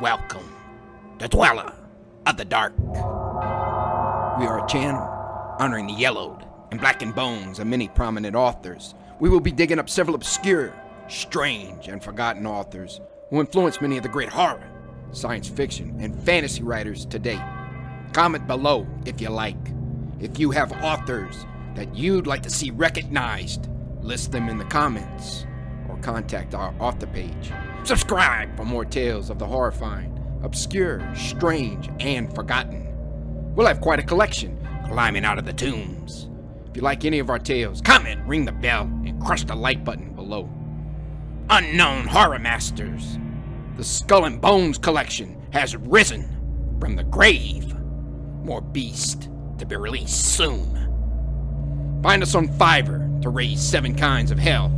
Welcome, the Dweller of the Dark. We are a channel honoring the yellowed and blackened bones of many prominent authors. We will be digging up several obscure, strange, and forgotten authors who influenced many of the great horror, science fiction, and fantasy writers today. Comment below if you like. If you have authors that you'd like to see recognized, list them in the comments or contact our author page. Subscribe for more tales of the horrifying, obscure, strange, and forgotten. We'll have quite a collection climbing out of the tombs. If you like any of our tales, comment, ring the bell, and crush the like button below. Unknown Horror Masters. The Skull and Bones collection has risen from the grave. More beast to be released soon. Find us on Fiverr to raise 7 kinds of hell.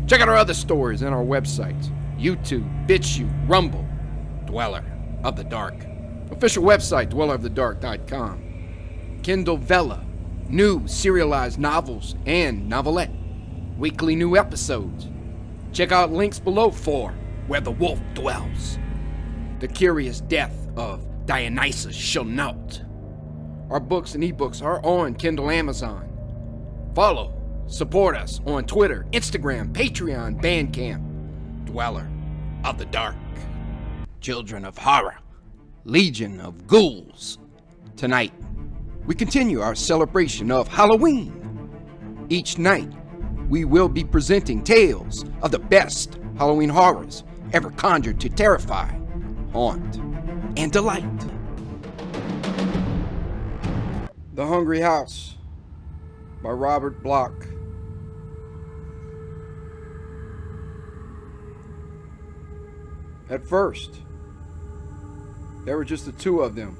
Check out our other stories and our websites. YouTube, BitChute, Rumble, Dweller of the Dark. Official website, dwellerofthedark.com. Kindle Vella, new serialized novels and novelette. Weekly new episodes. Check out links below for Where the Wolf Dwells. The Curious Death of Dionysus Shall-Not. Our books and ebooks are on Kindle Amazon. Follow, support us on Twitter, Instagram, Patreon, Bandcamp. Dweller of the Dark. Children of Horror. Legion of Ghouls. Tonight, we continue our celebration of Halloween. Each night, we will be presenting tales of the best Halloween horrors ever conjured to terrify, haunt, and delight. The Hungry House by Robert Bloch. At first, there were just the two of them,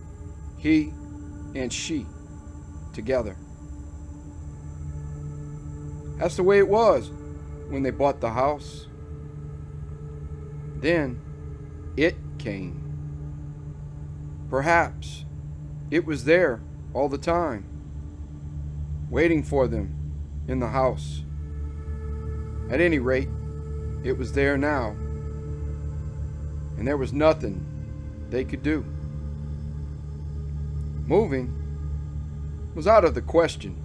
he and she, together. That's the way it was when they bought the house. Then, it came. Perhaps it was there all the time, waiting for them in the house. At any rate, it was there now. And there was nothing they could do. Moving was out of the question.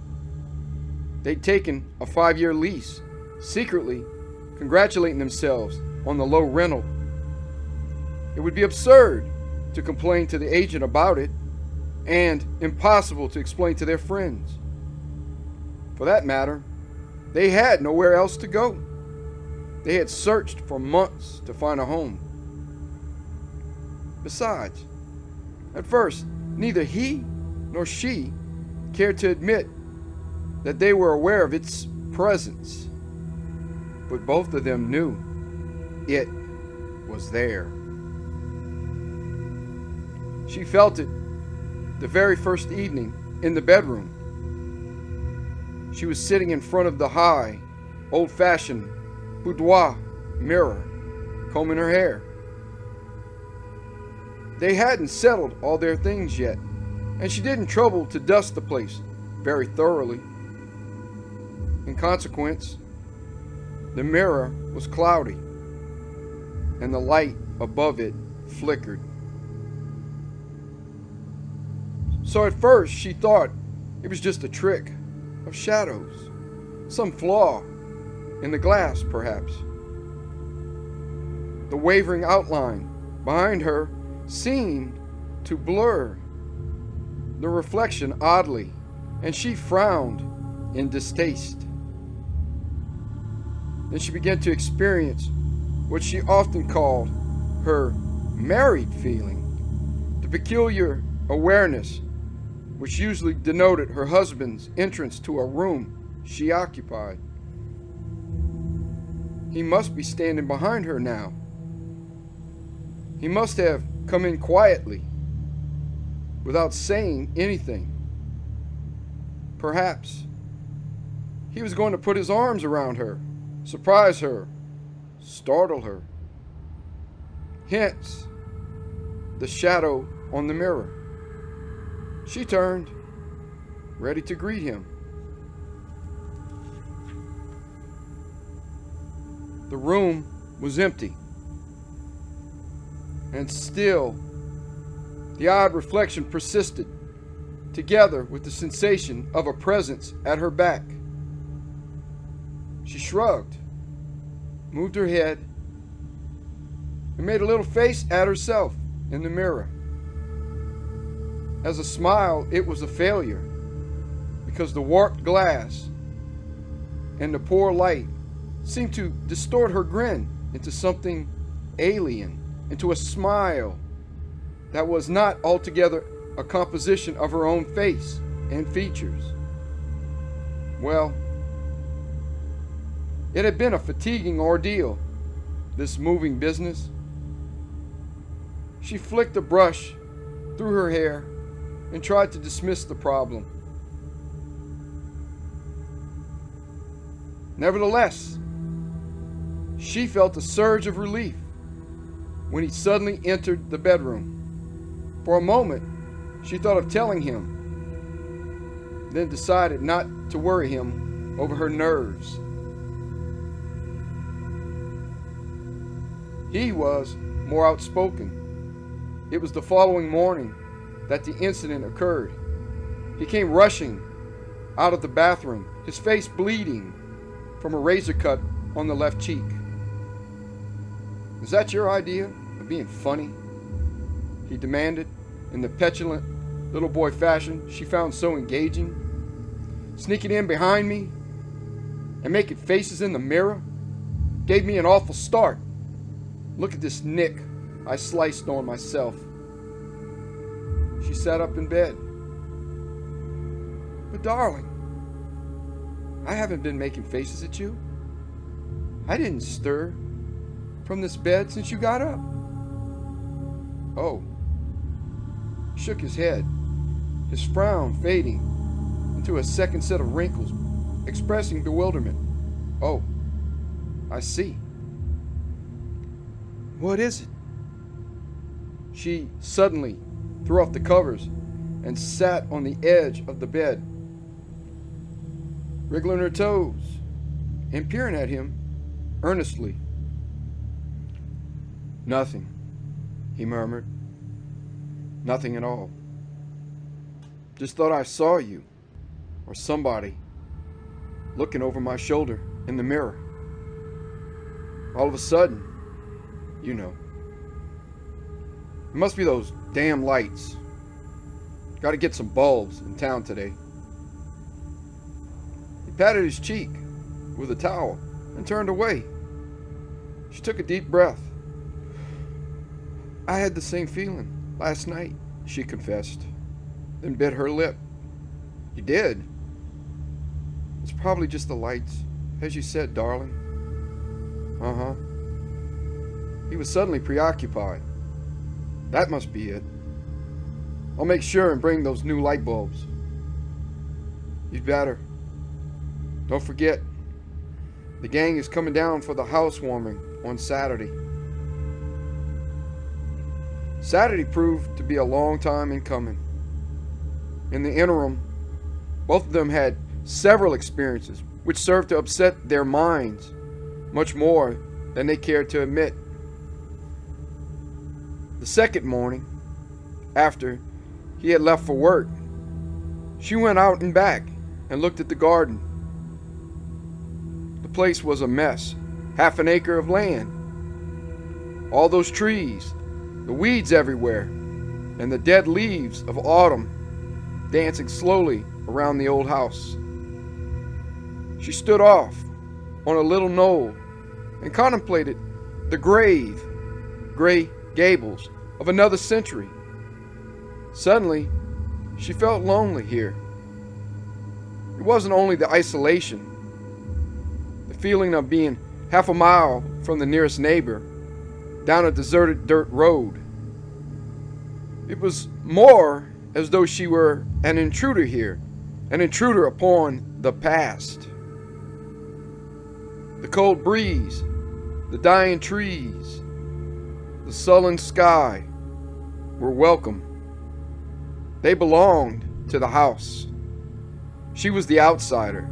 They'd taken a 5-year lease, secretly congratulating themselves on the low rental. It would be absurd to complain to the agent about it, and impossible to explain to their friends. For that matter, they had nowhere else to go. They had searched for months to find a home. Besides, at first, neither he nor she cared to admit that they were aware of its presence. But both of them knew it was there. She felt it the very first evening in the bedroom. She was sitting in front of the high, old-fashioned boudoir mirror, combing her hair. They hadn't settled all their things yet, and she didn't trouble to dust the place very thoroughly. In consequence, the mirror was cloudy, and the light above it flickered. So at first she thought it was just a trick of shadows, some flaw in the glass perhaps. The wavering outline behind her seemed to blur the reflection oddly, and she frowned in distaste. Then she began to experience what she often called her married feeling, the peculiar awareness which usually denoted her husband's entrance to a room she occupied. He must be standing behind her now. He must have come in quietly, without saying anything. Perhaps he was going to put his arms around her, surprise her, startle her. Hence, the shadow on the mirror. She turned, ready to greet him. The room was empty. And still, the odd reflection persisted, together with the sensation of a presence at her back. She shrugged, moved her head, and made a little face at herself in the mirror. As a smile, it was a failure, because the warped glass and the poor light seemed to distort her grin into something alien, into a smile that was not altogether a composition of her own face and features. Well, it had been a fatiguing ordeal, this moving business. She flicked a brush through her hair and tried to dismiss the problem. Nevertheless, she felt a surge of relief when he suddenly entered the bedroom. For a moment, she thought of telling him, then decided not to worry him over her nerves. He was more outspoken. It was the following morning that the incident occurred. He came rushing out of the bathroom, his face bleeding from a razor cut on the left cheek. "Is that your idea of being funny?" he demanded in the petulant little boy fashion she found so engaging. "Sneaking in behind me and making faces in the mirror gave me an awful start. Look at this nick I sliced on myself." She sat up in bed. "But darling, I haven't been making faces at you. I didn't stir from this bed since you got up." "Oh." He shook his head, his frown fading into a second set of wrinkles, expressing bewilderment. "Oh, I see. What is it?" She suddenly threw off the covers and sat on the edge of the bed, wriggling her toes and peering at him earnestly. "Nothing," he murmured. "Nothing at all. Just thought I saw you, or somebody, looking over my shoulder in the mirror. All of a sudden, you know. It must be those damn lights. Got to get some bulbs in town today." He patted his cheek with a towel and turned away. She took a deep breath. "I had the same feeling last night," she confessed, then bit her lip. "You did? It's probably just the lights, as you said, darling." "Uh-huh." He was suddenly preoccupied. "That must be it. I'll make sure and bring those new light bulbs." "You'd better. Don't forget, the gang is coming down for the housewarming on Saturday." Saturday proved to be a long time in coming. In the interim, both of them had several experiences which served to upset their minds much more than they cared to admit. The second morning, after he had left for work, she went out and back and looked at the garden. The place was a mess. Half an acre of land. All those trees, the weeds everywhere, and the dead leaves of autumn dancing slowly around the old house. She stood off on a little knoll and contemplated the gray gables of another century. Suddenly, she felt lonely here. It wasn't only the isolation, the feeling of being half a mile from the nearest neighbor, down a deserted dirt road. It was more as though she were an intruder here, an intruder upon the past. The cold breeze, the dying trees, the sullen sky were welcome. They belonged to the house. She was the outsider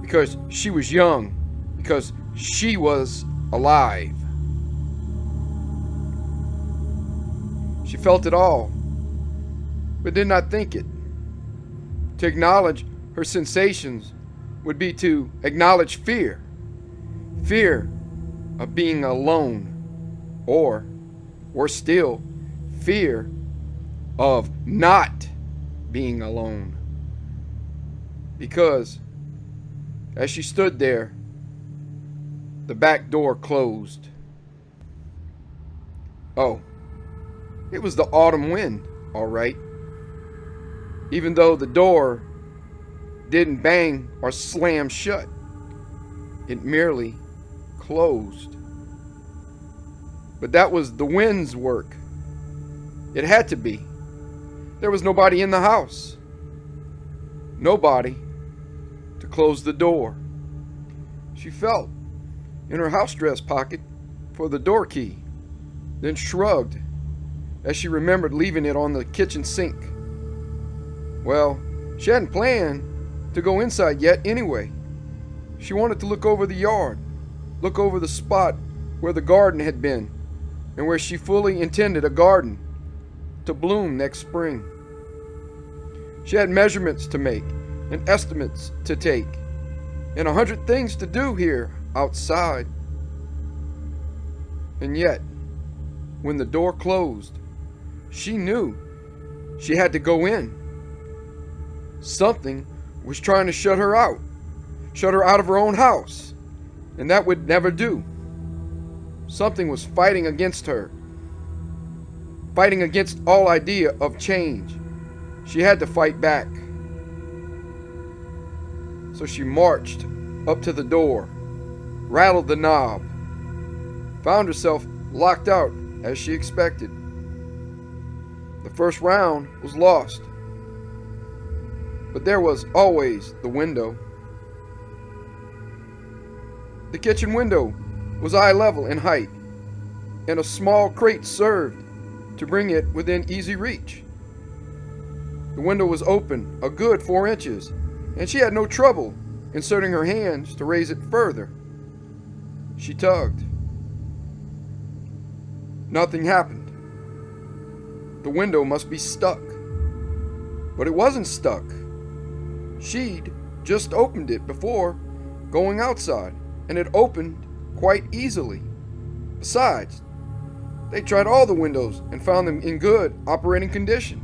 because she was young, because she was alive. She felt it all, but did not think it. To acknowledge her sensations would be to acknowledge fear. Fear of being alone, or, worse still, fear of not being alone. Because as she stood there, the back door closed. Oh, it was the autumn wind, all right. Even though the door didn't bang or slam shut, it merely closed. But that was the wind's work. It had to be. There was nobody in the house. Nobody to close the door. She felt in her house dress pocket for the door key, then shrugged as she remembered leaving it on the kitchen sink. Well, she hadn't planned to go inside yet anyway. She wanted to look over the yard, look over the spot where the garden had been, and where she fully intended a garden to bloom next spring. She had measurements to make and estimates to take, and 100 things to do here outside. And yet, when the door closed, she knew she had to go in. Something was trying to shut her out of her own house, and that would never do. Something was fighting against her, fighting against all idea of change. She had to fight back. So she marched up to the door, rattled the knob, found herself locked out as she expected. The first round was lost, but there was always the window. The kitchen window was eye level in height, and a small crate served to bring it within easy reach. The window was open a good 4 inches, and she had no trouble inserting her hands to raise it further. She tugged. Nothing happened. The window must be stuck. But it wasn't stuck. She'd just opened it before going outside, and it opened quite easily. Besides, they tried all the windows and found them in good operating condition.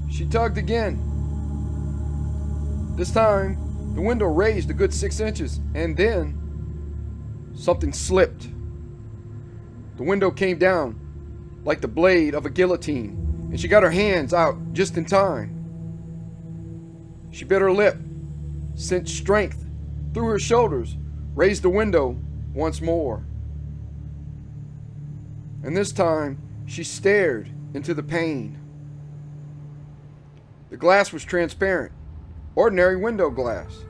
She tugged again. This time, the window raised a good 6 inches, and then something slipped. The window came down like the blade of a guillotine, and she got her hands out just in time. She bit her lip, sent strength through her shoulders, raised the window once more. And this time, she stared into the pane. The glass was transparent, ordinary window glass.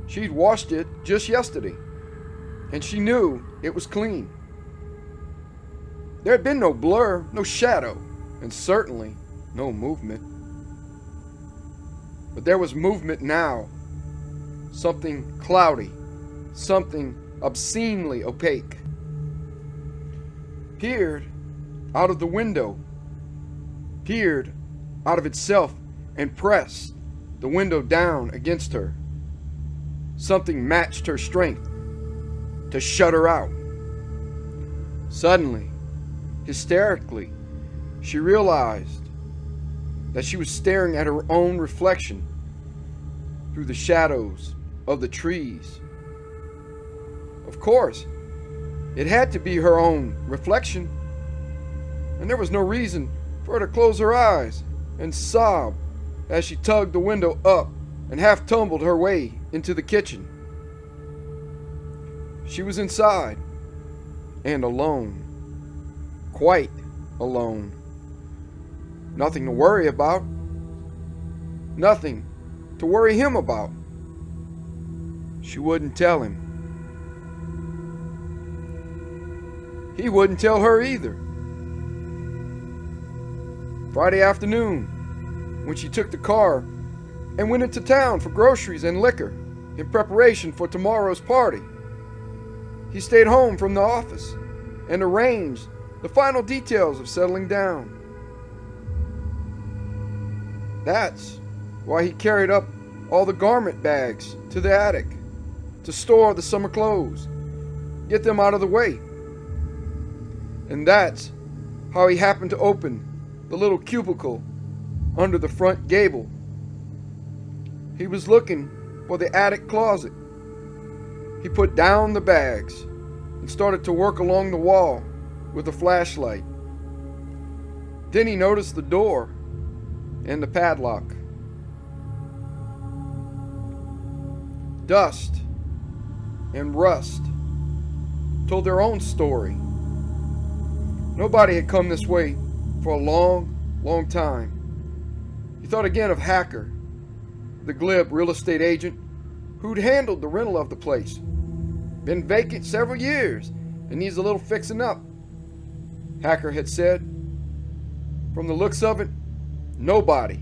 She'd washed it just yesterday, and she knew it was clean. There had been no blur, no shadow, and certainly no movement. But there was movement now. Something cloudy, something obscenely opaque, peered out of the window, peered out of itself, and pressed the window down against her. Something matched her strength to shut her out. Suddenly, hysterically, she realized that she was staring at her own reflection through the shadows of the trees. Of course, it had to be her own reflection, and there was no reason for her to close her eyes and sob as she tugged the window up and half tumbled her way into the kitchen. She was inside and alone, quite alone. Nothing to worry about, nothing to worry him about. She wouldn't tell him. He wouldn't tell her either. Friday afternoon, when she took the car and went into town for groceries and liquor in preparation for tomorrow's party, he stayed home from the office and arranged the final details of settling down. That's why he carried up all the garment bags to the attic to store the summer clothes, get them out of the way. And that's how he happened to open the little cubicle under the front gable. He was looking for the attic closet. He put down the bags and started to work along the wall with a flashlight. Then he noticed the door and the padlock. Dust and rust told their own story. Nobody had come this way for a long, long time. He thought again of Hacker, the glib real estate agent who'd handled the rental of the place. Been vacant several years and needs a little fixing up, Hacker had said. From the looks of it, nobody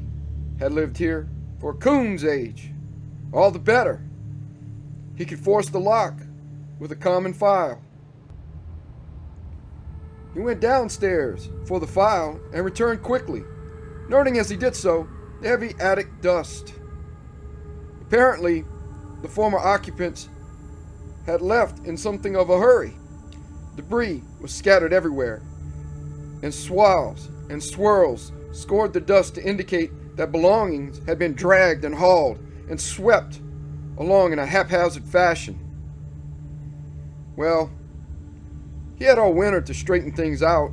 had lived here for a coon's age. All the better. He could force the lock with a common file. He went downstairs for the file and returned quickly, noting as he did so the heavy attic dust. Apparently, the former occupants had left in something of a hurry. Debris was scattered everywhere, and swirls and swirls scored the dust to indicate that belongings had been dragged and hauled and swept along in a haphazard fashion. Well, he had all winter to straighten things out,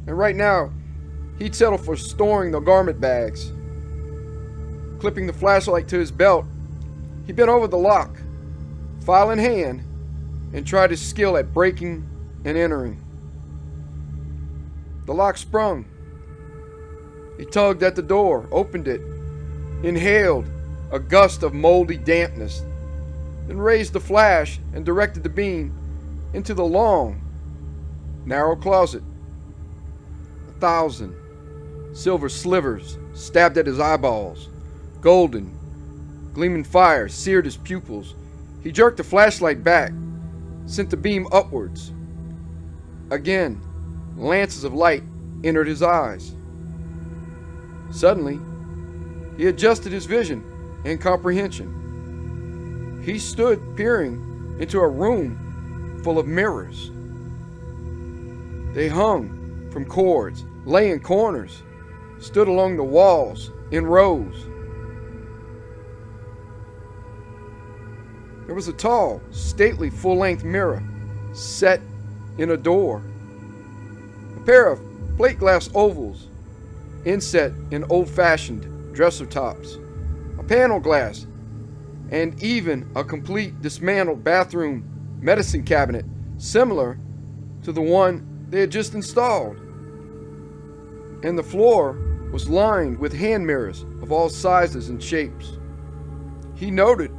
and right now he'd settle for storing the garment bags. Clipping the flashlight to his belt, he bent over the lock, file in hand, and tried his skill at breaking and entering. The lock sprung. He tugged at the door, opened it, inhaled a gust of moldy dampness, then raised the flash and directed the beam into the long, narrow closet. 1,000 silver slivers stabbed at his eyeballs. Golden, gleaming fire seared his pupils. He jerked the flashlight back, sent the beam upwards. Again, lances of light entered his eyes. Suddenly, he adjusted his vision and comprehension. He stood peering into a room full of mirrors. They hung from cords, lay in corners, stood along the walls in rows. There was a tall, stately, full-length mirror set in a door. A pair of plate glass ovals inset in old-fashioned dresser tops. A panel glass, and even a complete dismantled bathroom medicine cabinet similar to the one they had just installed. And the floor was lined with hand mirrors of all sizes and shapes. He noted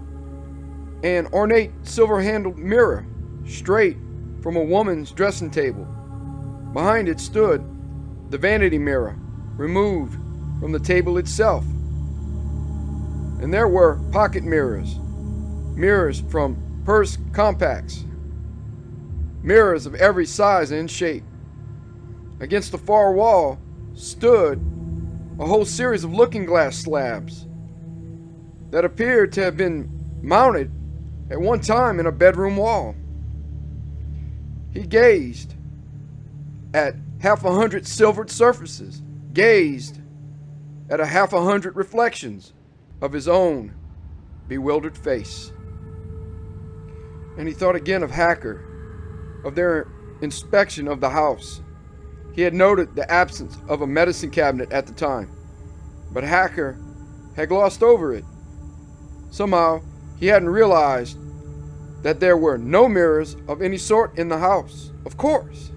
an ornate silver-handled mirror straight from a woman's dressing table. Behind it stood the vanity mirror, removed from the table itself. And there were pocket mirrors, mirrors from purse compacts, mirrors of every size and shape. Against the far wall stood a whole series of looking glass slabs that appeared to have been mounted at one time in a bedroom wall. He gazed at 100 silvered surfaces, gazed at 100 reflections of his own bewildered face. And he thought again of Hacker, of their inspection of the house. He had noted the absence of a medicine cabinet at the time, but Hacker had glossed over it. Somehow, he hadn't realized that there were no mirrors of any sort in the house. Of course.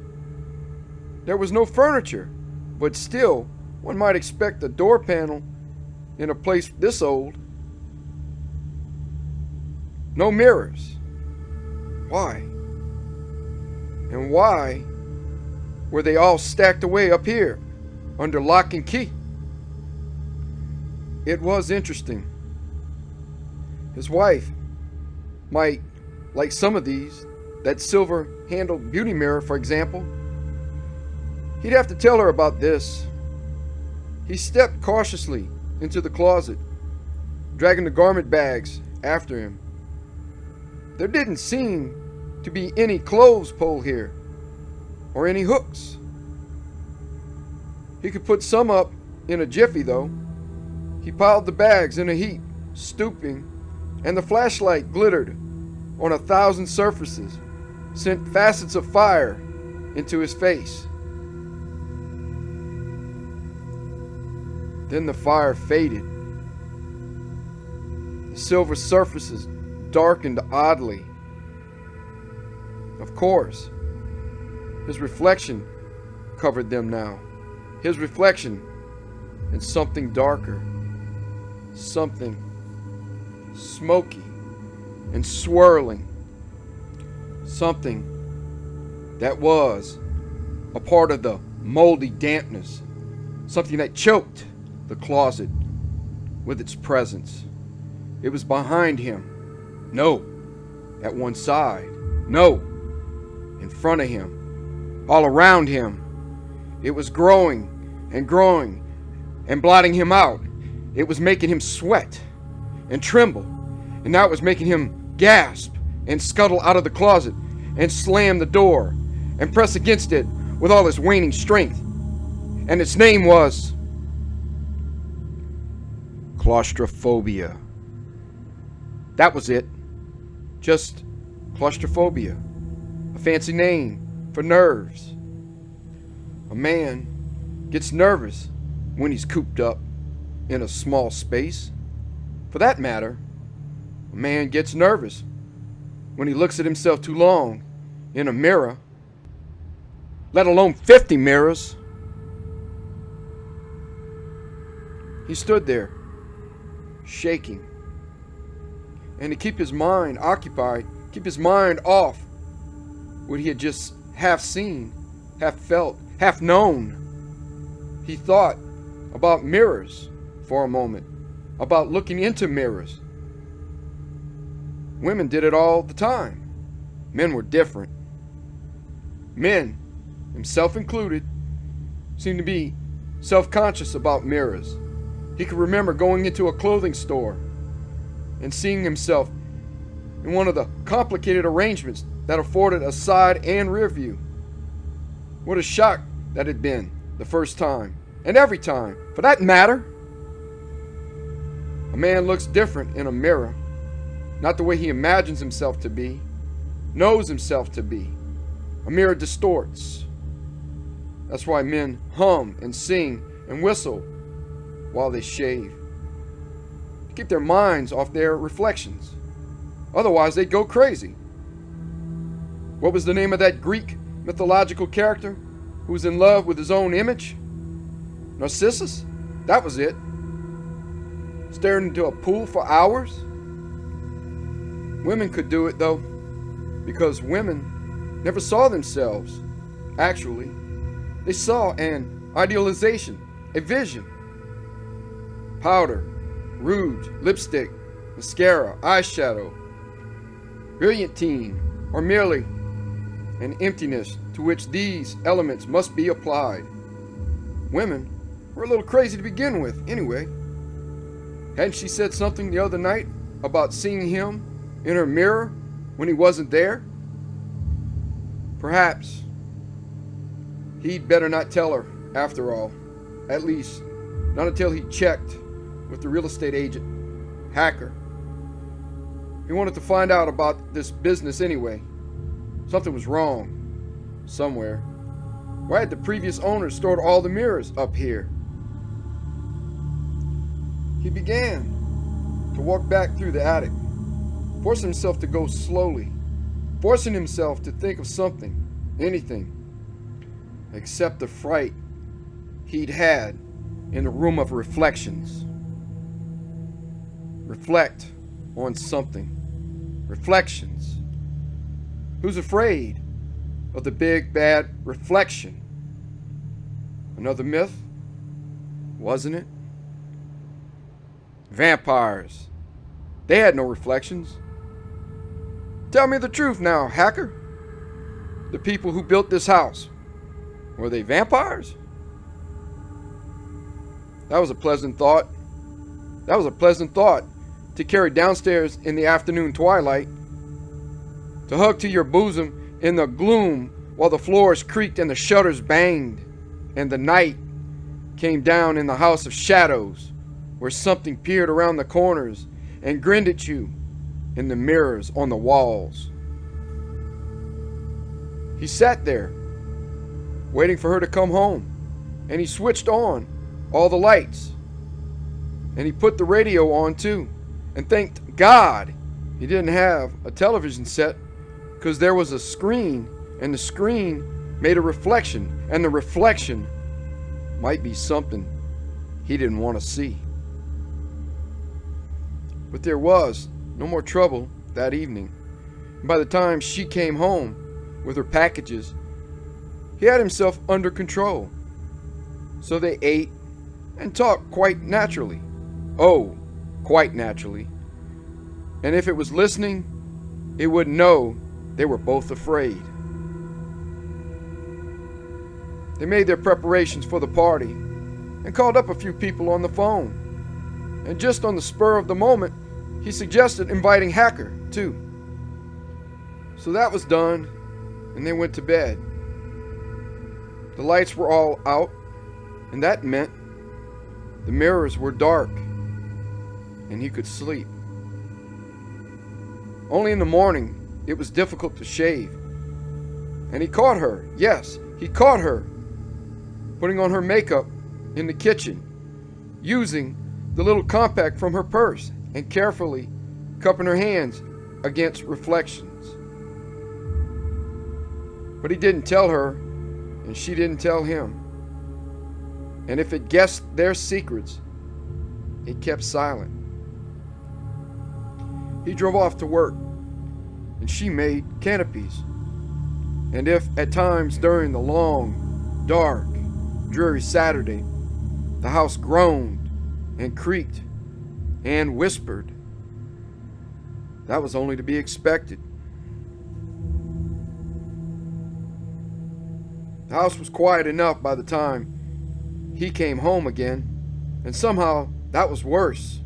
There was no furniture, but still, one might expect a door panel in a place this old. No mirrors. Why? And why were they all stacked away up here under lock and key? It was interesting. His wife might like some of these, that silver-handled beauty mirror, for example. He'd have to tell her about this. He stepped cautiously into the closet, dragging the garment bags after him. There didn't seem to be any clothes pole here, or any hooks. He could put some up in a jiffy, though. He piled the bags in a heap, stooping, and the flashlight glittered on 1,000 surfaces, sent facets of fire into his face. Then the fire faded. The silver surfaces darkened oddly. Of course, his reflection covered them now. His reflection and something darker. Something smoky and swirling. Something that was a part of the moldy dampness. Something that choked the closet with its presence. It was behind him. No. At one side. No. In front of him. All around him. It was growing and growing and blotting him out. It was making him sweat and tremble. And now it was making him gasp and scuttle out of the closet and slam the door and press against it with all his waning strength. And its name was claustrophobia. That was it. Just claustrophobia. A fancy name for nerves. A man gets nervous when he's cooped up in a small space. For that matter, a man gets nervous when he looks at himself too long in a mirror, let alone 50 mirrors. He stood there, shaking. And to keep his mind occupied, keep his mind off what he had just half seen, half felt, half known, he thought about mirrors for a moment, about looking into mirrors. Women did it all the time. Men were different. Men, himself included, seemed to be self-conscious about mirrors. He could remember going into a clothing store and seeing himself in one of the complicated arrangements that afforded a side and rear view. What a shock that had been the first time, and every time, for that matter. A man looks different in a mirror, not the way he imagines himself to be, knows himself to be. A mirror distorts. That's why men hum and sing and whistle while they shave, to keep their minds off their reflections. Otherwise, they'd go crazy. What was the name of that Greek mythological character who was in love with his own image? Narcissus? That was it. Staring into a pool for hours? Women could do it, though, because women never saw themselves, actually. They saw an idealization, a vision. Powder, rouge, lipstick, mascara, eyeshadow, brilliantine, or merely an emptiness to which these elements must be applied. Women were a little crazy to begin with, anyway. Hadn't she said something the other night about seeing him in her mirror when he wasn't there? Perhaps he'd better not tell her after all. At least, not until he checked with the real estate agent, Hacker. He wanted to find out about this business anyway. Something was wrong somewhere. Why had the previous owner stored all the mirrors up here? He began to walk back through the attic, forcing himself to go slowly, forcing himself to think of something, anything, except the fright he'd had in the room of reflections. Reflect on something. Reflections. Who's afraid of the big bad reflection? Another myth, wasn't it? Vampires. They had no reflections. Tell me the truth now, Hacker. The people who built this house, Were they vampires? That was a pleasant thought. That was a pleasant thought to carry downstairs in the afternoon twilight, to hug to your bosom in the gloom while the floors creaked and the shutters banged, and the night came down in the house of shadows, where something peered around the corners and grinned at you in the mirrors on the walls. He sat there, waiting for her to come home, and he switched on all the lights, and he put the radio on too, and thanked God he didn't have a television set, because there was a screen, and the screen made a reflection, and the reflection might be something he didn't want to see. But there was no more trouble that evening. And by the time she came home with her packages, he had himself under control. So they ate and talked quite naturally. Oh, quite naturally. And if it was listening, it would know they were both afraid. They made their preparations for the party and called up a few people on the phone. And just on the spur of the moment, he suggested inviting Hacker too. So that was done, and they went to bed. The lights were all out, and that meant the mirrors were dark, and he could sleep. Only in the morning it was difficult to shave. And he caught her, yes, he caught her, putting on her makeup in the kitchen, using the little compact from her purse and carefully cupping her hands against reflections. But he didn't tell her, and she didn't tell him. And if it guessed their secrets, it kept silent. He drove off to work, and she made canopies. And if at times during the long, dark, dreary Saturday, the house groaned and creaked and whispered, that was only to be expected. The house was quiet enough by the time he came home again, and somehow that was worse.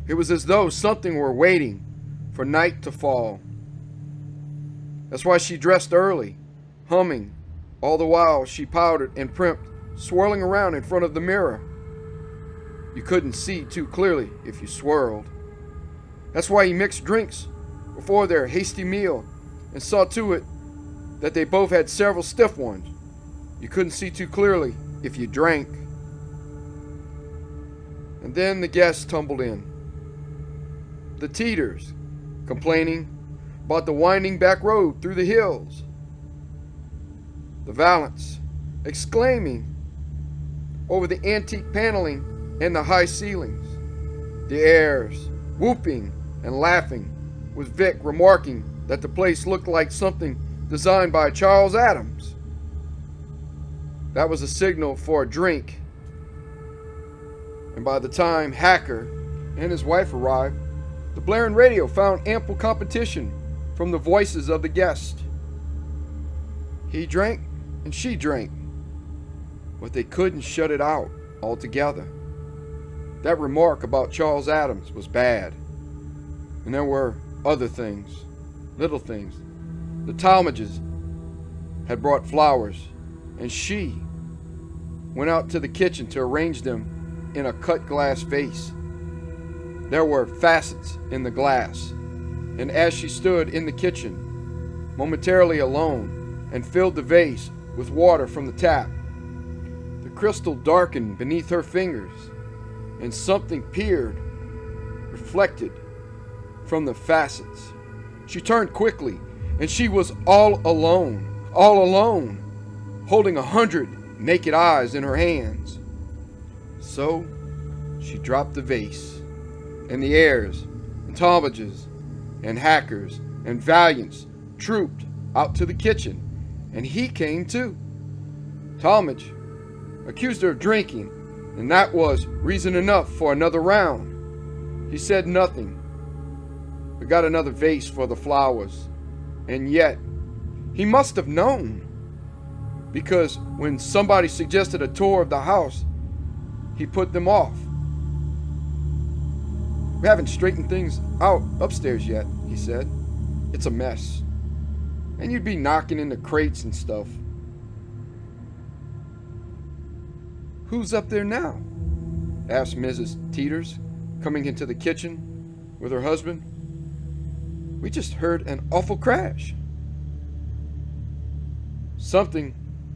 It was as though something were waiting for night to fall. That's why she dressed early, humming, all the while she powdered and primped, swirling around in front of the mirror. You couldn't see too clearly if you swirled. That's why he mixed drinks before their hasty meal and saw to it that they both had several stiff ones. You couldn't see too clearly if you drank. And then the guests tumbled in. The Teeters, complaining about the winding back road through the hills. The Vallants, exclaiming over the antique paneling and the high ceilings. The Heirs, whooping and laughing, with Vic remarking that the place looked like something designed by Charles Adams. That was a signal for a drink. And by the time Hacker and his wife arrived, the blaring radio found ample competition from the voices of the guests. He drank and she drank, but they couldn't shut it out altogether. That remark about Charles Adams was bad. And there were other things, little things. The Talmadges had brought flowers, and she went out to the kitchen to arrange them in a cut glass vase. There were facets in the glass, and as she stood in the kitchen, momentarily alone, and filled the vase with water from the tap, the crystal darkened beneath her fingers, and something peered, reflected from the facets. She turned quickly, and she was all alone, holding 100 naked eyes in her hands. So she dropped the vase, and the Heirs, and Talmadges, and Hackers, and Valiants trooped out to the kitchen, and he came too. Talmadge accused her of drinking, and that was reason enough for another round. He said nothing, but got another vase for the flowers. And yet, he must have known, because when somebody suggested a tour of the house, he put them off. We haven't straightened things out upstairs yet, he said. It's a mess. And you'd be knocking into crates and stuff. Who's up there now? Asked Mrs. Teeters, coming into the kitchen with her husband. We just heard an awful crash. Something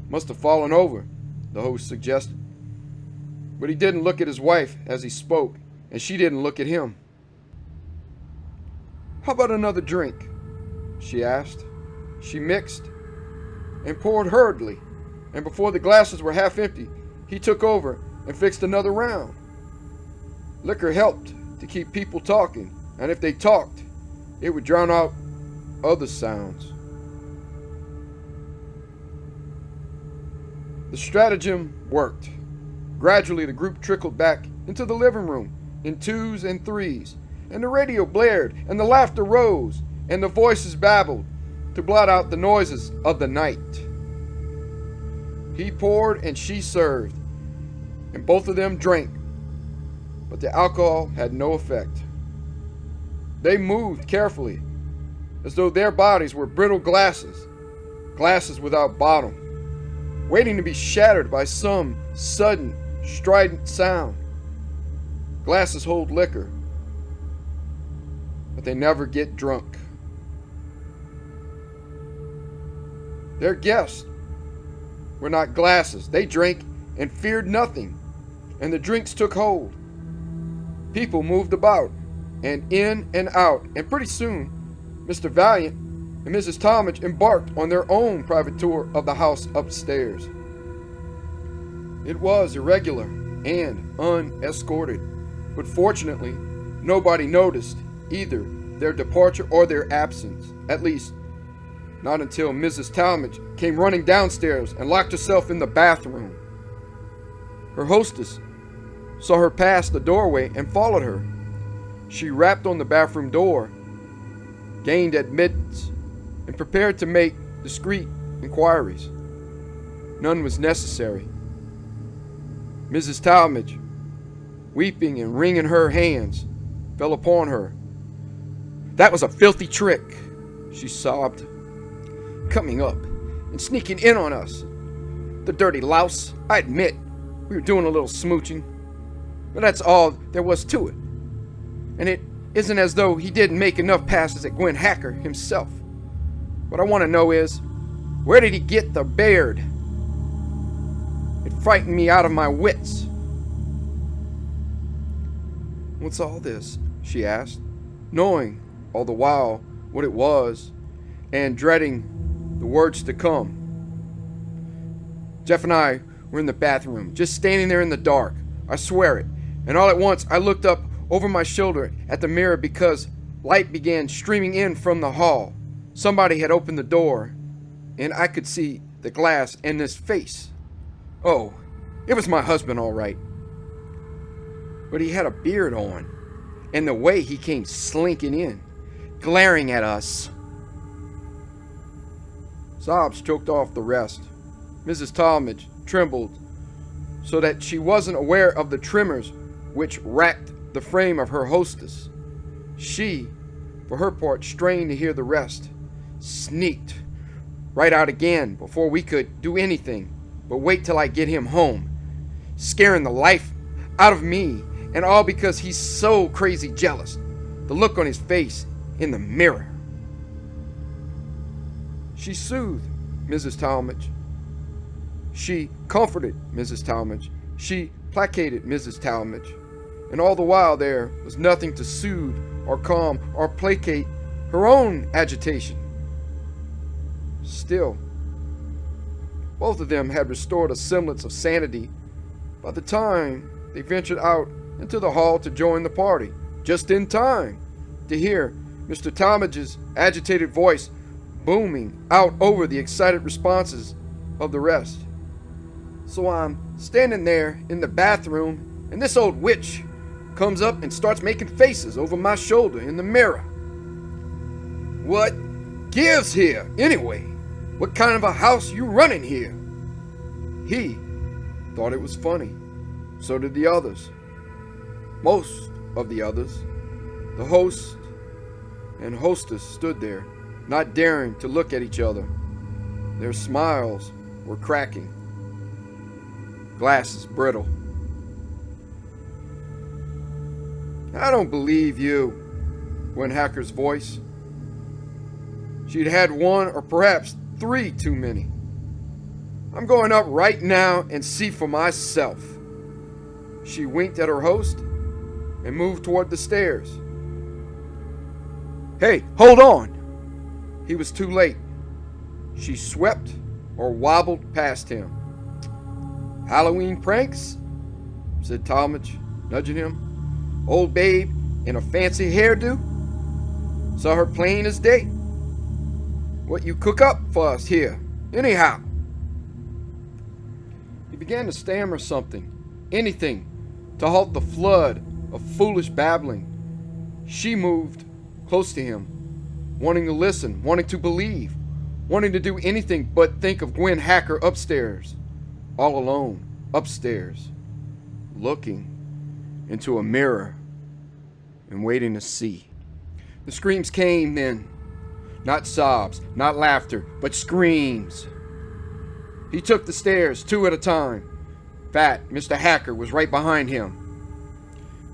must have fallen over, the host suggested. But he didn't look at his wife as he spoke, and she didn't look at him. How about another drink? She asked. She mixed and poured hurriedly, and before the glasses were half empty, he took over and fixed another round. Liquor helped to keep people talking, and if they talked, it would drown out other sounds. The stratagem worked. Gradually, the group trickled back into the living room in twos and threes, and the radio blared, and the laughter rose, and the voices babbled to blot out the noises of the night. He poured and she served, and both of them drank, but the alcohol had no effect. They moved carefully, as though their bodies were brittle glasses without bottom, waiting to be shattered by some sudden, strident sound. Glasses hold liquor, but they never get drunk. Their guests were not glasses. They drank and feared nothing, and the drinks took hold. People moved about, and in and out, and pretty soon, Mr. Valiant and Mrs. Talmadge embarked on their own private tour of the house upstairs. It was irregular and unescorted, but fortunately, nobody noticed either their departure or their absence, at least not until Mrs. Talmadge came running downstairs and locked herself in the bathroom. Her hostess saw her pass the doorway and followed her. She rapped on the bathroom door, gained admittance, and prepared to make discreet inquiries. None was necessary. Mrs. Talmadge, weeping and wringing her hands, fell upon her. That was a filthy trick, she sobbed. Coming up and sneaking in on us. The dirty louse. I admit, we were doing a little smooching, but that's all there was to it. And it isn't as though he didn't make enough passes at Gwen Hacker himself. What I want to know is, where did he get the beard? It frightened me out of my wits. What's all this? She asked, knowing all the while what it was and dreading the words to come. Jeff and I were in the bathroom, just standing there in the dark. I swear it. And all at once, I looked up over my shoulder at the mirror because light began streaming in from the hall. Somebody had opened the door, and I could see the glass and this face. Oh, it was my husband, all right. But he had a beard on, and the way he came slinking in, glaring at us. Sobs choked off the rest. Mrs. Talmadge trembled so that she wasn't aware of the tremors which racked the frame of her hostess. She, for her part, strained to hear the rest, sneaked right out again before we could do anything but wait till I get him home, scaring the life out of me, and all because he's so crazy jealous. The look on his face in the mirror. She soothed Mrs. Talmadge. She comforted Mrs. Talmadge. She placated Mrs. Talmadge. And all the while there was nothing to soothe or calm or placate her own agitation. Still, both of them had restored a semblance of sanity by the time they ventured out into the hall to join the party, just in time to hear Mr. Talmadge's agitated voice booming out over the excited responses of the rest. So I'm standing there in the bathroom, and this old witch comes up and starts making faces over my shoulder in the mirror. What gives here, anyway? What kind of a house you running here? He thought it was funny. So did the others. Most of the others. The host and hostess stood there, not daring to look at each other. Their smiles were cracking. Glasses brittle. "I don't believe you," went Hacker's voice. She'd had one or perhaps 3 too many. "I'm going up right now and see for myself." She winked at her host and moved toward the stairs. "Hey, hold on!" He was too late. She swept or wobbled past him. "Halloween pranks?" said Talmadge, nudging him. "Old babe in a fancy hairdo? Saw her plain as day. What you cook up for us here, anyhow?" He began to stammer something, anything, to halt the flood of foolish babbling. She moved close to him, wanting to listen, wanting to believe, wanting to do anything but think of Gwen Hacker upstairs, all alone, upstairs, looking into a mirror and waiting to see. The screams came then. Not sobs, not laughter, but screams. He took the stairs 2 at a time. Fat Mr. Hacker was right behind him,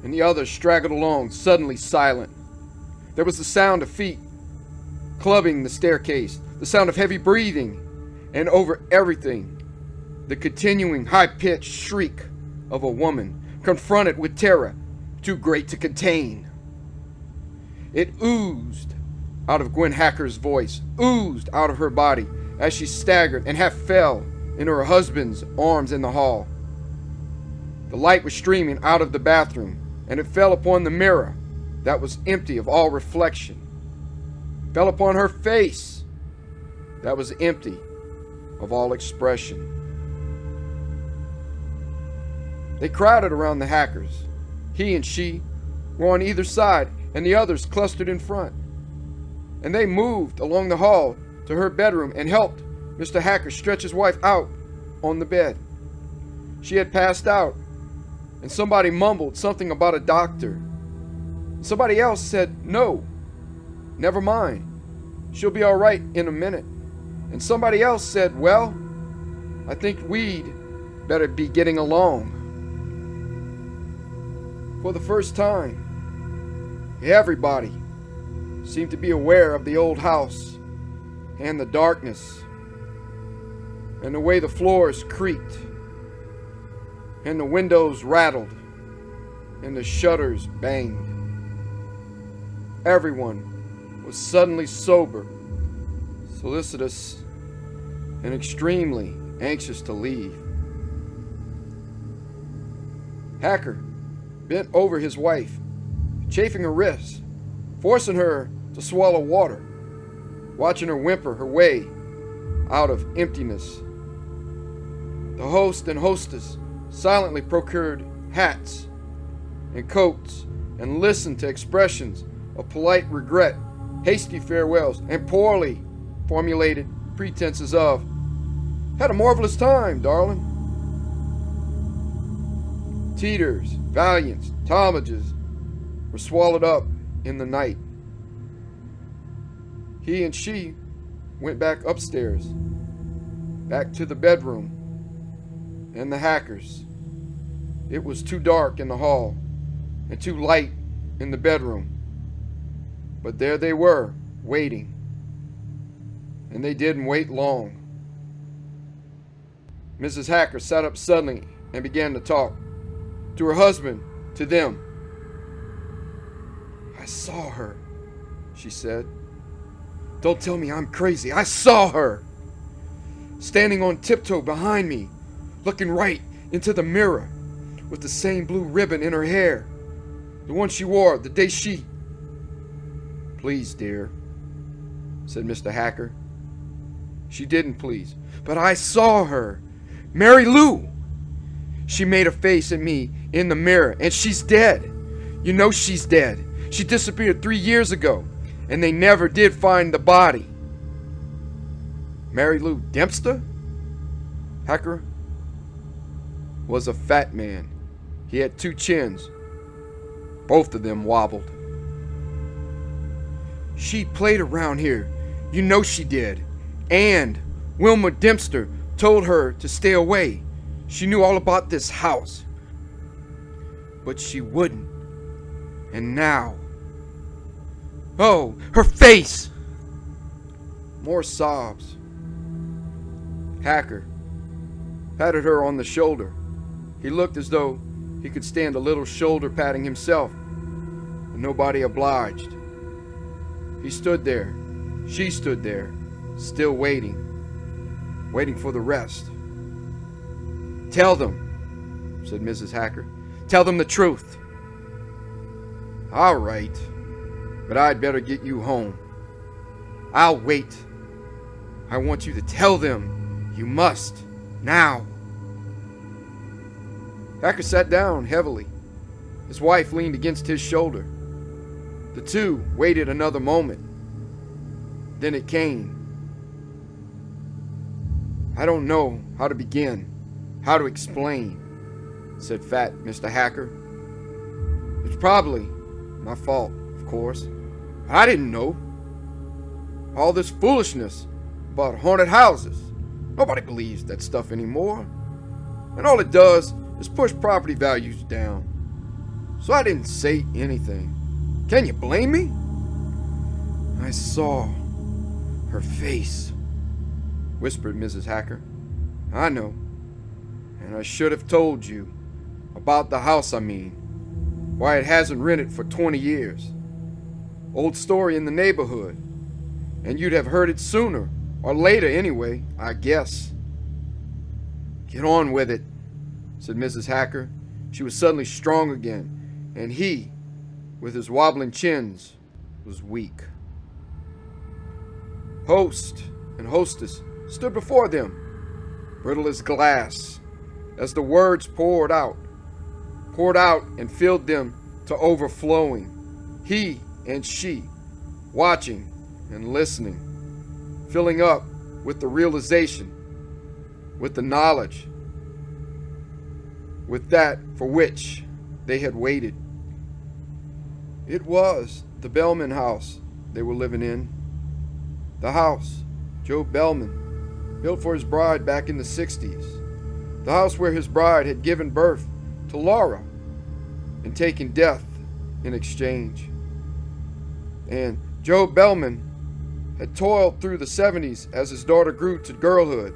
and the others straggled along, suddenly silent. There was the sound of feet clubbing the staircase, the sound of heavy breathing, and over everything, the continuing high-pitched shriek of a woman confronted with terror too great to contain. It oozed out of Gwen Hacker's voice, oozed out of her body as she staggered and half fell into her husband's arms in the hall. The light was streaming out of the bathroom, and it fell upon the mirror that was empty of all reflection. Fell upon her face that was empty of all expression. They crowded around the Hackers. He and she were on either side, and the others clustered in front. And they moved along the hall to her bedroom and helped Mr. Hacker stretch his wife out on the bed. She had passed out, and somebody mumbled something about a doctor. Somebody else said, "No, never mind, she'll be all right in a minute." And somebody else said, "Well, I think we'd better be getting along." For the first time, everybody seemed to be aware of the old house and the darkness and the way the floors creaked and the windows rattled and the shutters banged. Everyone was suddenly sober, solicitous, and extremely anxious to leave. Hacker bent over his wife, chafing her wrists, forcing her to swallow water, watching her whimper her way out of emptiness. The host and hostess silently procured hats and coats and listened to expressions of polite regret, hasty farewells, and poorly formulated pretenses of, "Had a marvelous time, darling." Teeters, Valiants, Talmadges were swallowed up in the night. He and she went back upstairs, back to the bedroom and the Hackers. It was too dark in the hall and too light in the bedroom. But there they were, waiting. And they didn't wait long. Mrs. Hacker sat up suddenly and began to talk. To her husband, to them. "I saw her," she said. "Don't tell me I'm crazy. I saw her. Standing on tiptoe behind me, looking right into the mirror, with the same blue ribbon in her hair. The one she wore the day she..." "Please, dear," said Mr. Hacker. She didn't please. "But I saw her. Mary Lou! She made a face at me in the mirror, and she's dead. You know she's dead. She disappeared 3 years ago, and they never did find the body." "Mary Lou Dempster?" Hacker was a fat man. He had 2 chins. Both of them wobbled. She played around here. You know she did. And Wilma Dempster told her to stay away. She knew all about this house. But she wouldn't. And now... Oh, her face! More sobs. Hacker patted her on the shoulder. He looked as though he could stand a little shoulder patting himself, but nobody obliged. He stood there. She stood there, still waiting for the rest. Tell them, said Mrs. Hacker. Tell them the truth. All right, but I'd better get you home. I'll wait. I want you to tell them. You must, now. Hacker sat down heavily. His wife leaned against his shoulder. The two waited another moment. Then it came. I don't know how to begin, how to explain, said fat Mr. Hacker. It's probably my fault, of course. I didn't know. All this foolishness about haunted houses. Nobody believes that stuff anymore. And all it does is push property values down. So I didn't say anything. Can you blame me? I saw her face, whispered Mrs. Hacker. I know. And I should have told you. About the house, I mean. Why it hasn't rented for 20 years. Old story in the neighborhood. And you'd have heard it sooner, or later anyway, I guess. Get on with it, said Mrs. Hacker. She was suddenly strong again, and he, with his wobbling chins, was weak. Host and hostess stood before them, brittle as glass, as the words poured out and filled them to overflowing. He and she, watching and listening, filling up with the realization, with the knowledge, with that for which they had waited. It was the Bellman house they were living in. The house Joe Bellman built for his bride back in the 60s. The house where his bride had given birth to Laura and taken death in exchange. And Joe Bellman had toiled through the 70s as his daughter grew to girlhood,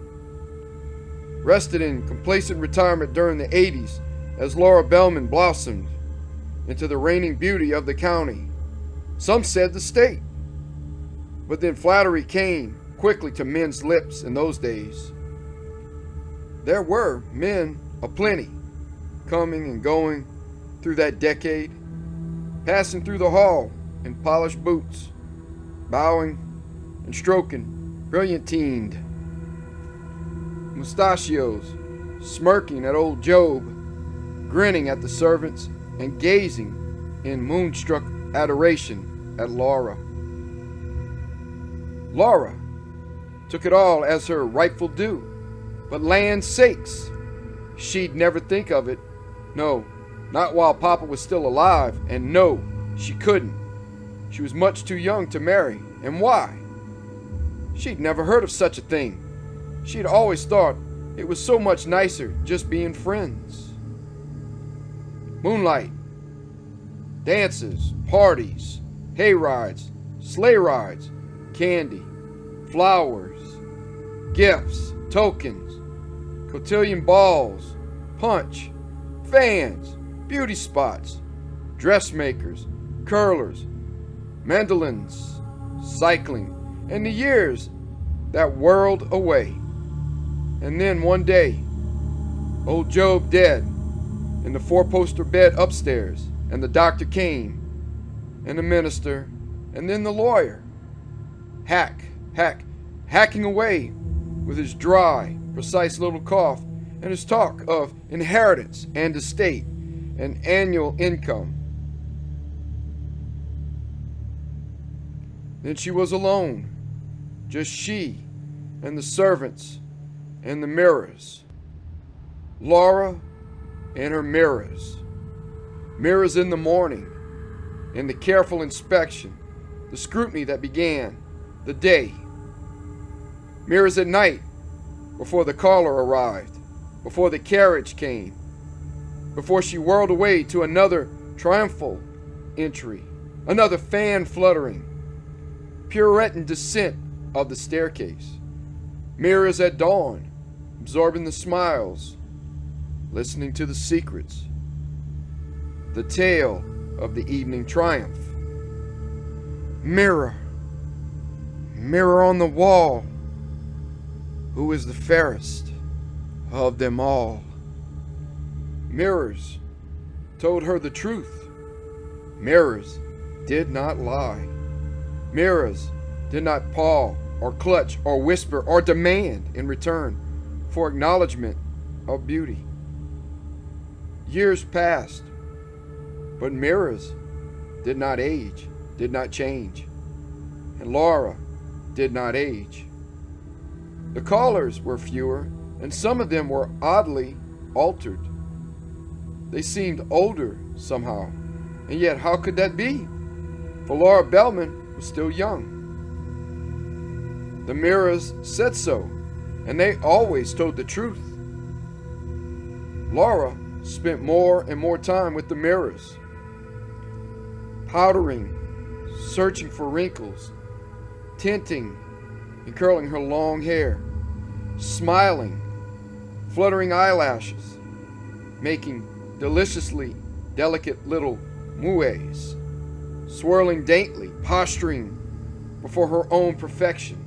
rested in complacent retirement during the 80s as Laura Bellman blossomed into the reigning beauty of the county. Some said the state. But then flattery came quickly to men's lips in those days. There were men aplenty, coming and going through that decade, passing through the hall in polished boots, bowing and stroking brilliantine mustachios, smirking at old Job, grinning at the servants, and gazing in moonstruck adoration at Laura. Laura took it all as her rightful due, but land's sakes, she'd never think of it. No, not while Papa was still alive, and no, she couldn't. She was much too young to marry, and why? She'd never heard of such a thing. She'd always thought it was so much nicer just being friends. Moonlight, dances, parties, hay rides, sleigh rides, candy, flowers, gifts, tokens, cotillion balls, punch, fans, beauty spots, dressmakers, curlers, mandolins, cycling, and the years that whirled away. And then one day, old Job dead, in the four-poster bed upstairs, and the doctor came, and the minister, and then the lawyer. Hacking away with his dry, precise little cough, and his talk of inheritance and estate and annual income. Then she was alone, just she and the servants and the mirrors. Laura and her mirrors. Mirrors in the morning, in the careful inspection, the scrutiny that began the day. Mirrors at night, before the caller arrived, before the carriage came, before she whirled away to another triumphal entry, another fan fluttering, pirouetting descent of the staircase. Mirrors at dawn, absorbing the smiles, listening to the secrets, the tale of the evening triumph. Mirror, mirror on the wall, who is the fairest of them all? Mirrors told her the truth. Mirrors did not lie. Mirrors did not paw or clutch or whisper or demand in return for acknowledgement of beauty. Years passed, but mirrors did not age, did not change, and Laura did not age. The callers were fewer, and some of them were oddly altered. They seemed older somehow, and yet how could that be? For Laura Bellman was still young. The mirrors said so, and they always told the truth. Laura spent more and more time with the mirrors, powdering, searching for wrinkles, tinting and curling her long hair, smiling, fluttering eyelashes, making deliciously delicate little moues, swirling daintily, posturing before her own perfection.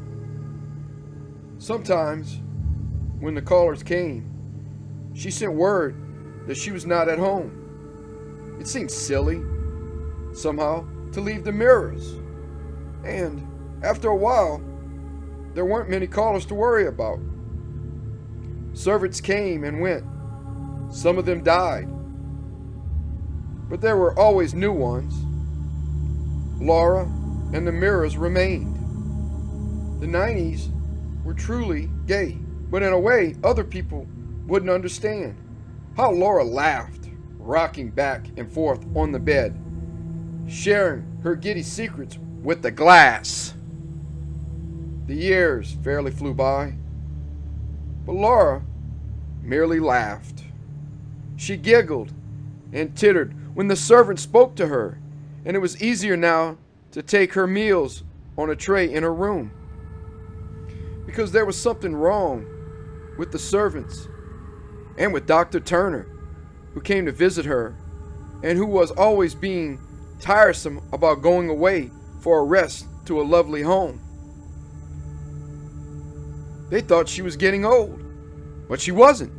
Sometimes, when the callers came, she sent word that she was not at home. It seemed silly, somehow, to leave the mirrors. And, after a while, there weren't many callers to worry about. Servants came and went. Some of them died. But there were always new ones. Laura and the mirrors remained. The 90s were truly gay, but in a way other people wouldn't understand. How Laura laughed, rocking back and forth on the bed, sharing her giddy secrets with the glass. The years fairly flew by, but Laura merely laughed. She giggled and tittered when the servant spoke to her, and it was easier now to take her meals on a tray in her room. Because there was something wrong with the servants and with Dr. Turner, who came to visit her and who was always being tiresome about going away for a rest to a lovely home. They thought she was getting old, but she wasn't.